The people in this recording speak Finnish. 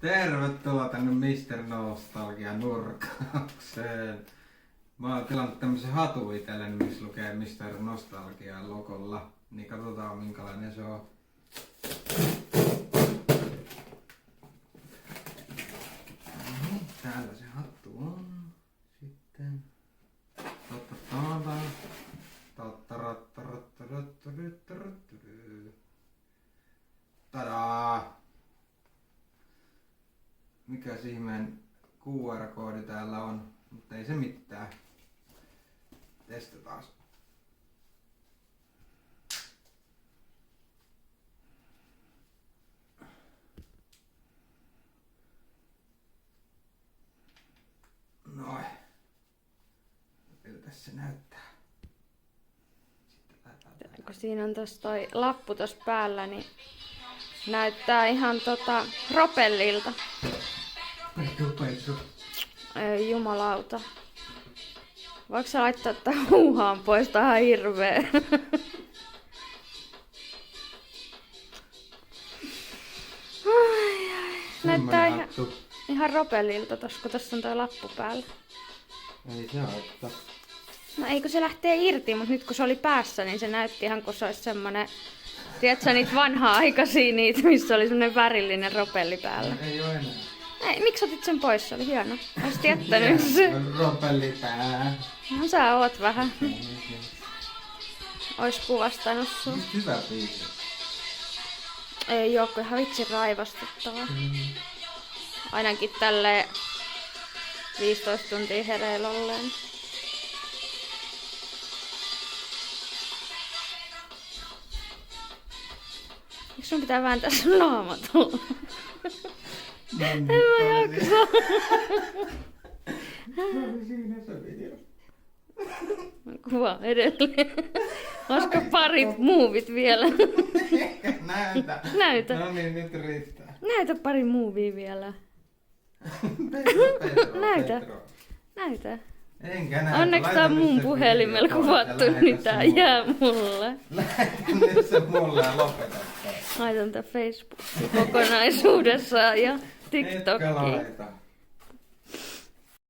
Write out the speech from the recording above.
Tervetuloa tänne Mr. Nostalgia nurkaukseen. Mä oon tilannut tämmösen hatun itselleni, missä lukee Mr. Nostalgia logolla. Niin katsotaan minkälainen se on. Täällä se hattu on. Sitten. Tadaa! Mikäs ihmeen QR-koodi täällä on, mutta ei se mitään. Testataan. Noin. Miltä se näyttää? Kun siinä on tossa toi lappu tossa päällä, niin näyttää ihan propellilta. Ei jumalauta. Voiko sä laittaa tää huuhaan pois? Tää on ihan hirveä. Näyttää ihan propellilta tossa, kun tossa on toi lappu päällä. Ei se haittaa. No ei kun se lähtee irti, mutta nyt kun se oli päässä, niin se näytti ihan kun se olisi semmonen... Tiedätkö niitä vanhaa-aikaisia niitä, missä oli semmonen värillinen propelli päällä? Ei oo enää. Ei, miksi otit sen pois? Se oli hieno. Olisit jättänyt se. Propelli pää. No sä oot vähän. Ois kuvastanut sun. Hyvä biisi. Ei oo, kun ihan vitsi raivastuttavaa. Ainakin tälleen 15 tuntia hereillä olleen. Eikö sun pitää vääntää sun naama tuolla? En mä jaksa. Siinä se video. Kuva edelleen. Olisiko parit muuvit vielä? Näytä. Näytä. No niin, nyt riittää. Näytä pari muuvia vielä. Näytä. Petro. Näytä. Enkä näytä. Onneksi tää on mun puhelimella kuvattu, niin tää jää mulle. Lähetä nyt se mulle ja lopeta tää. Laitan tää Facebookiin kokonaisuudessaan ja Etkä TikTokiin. laita.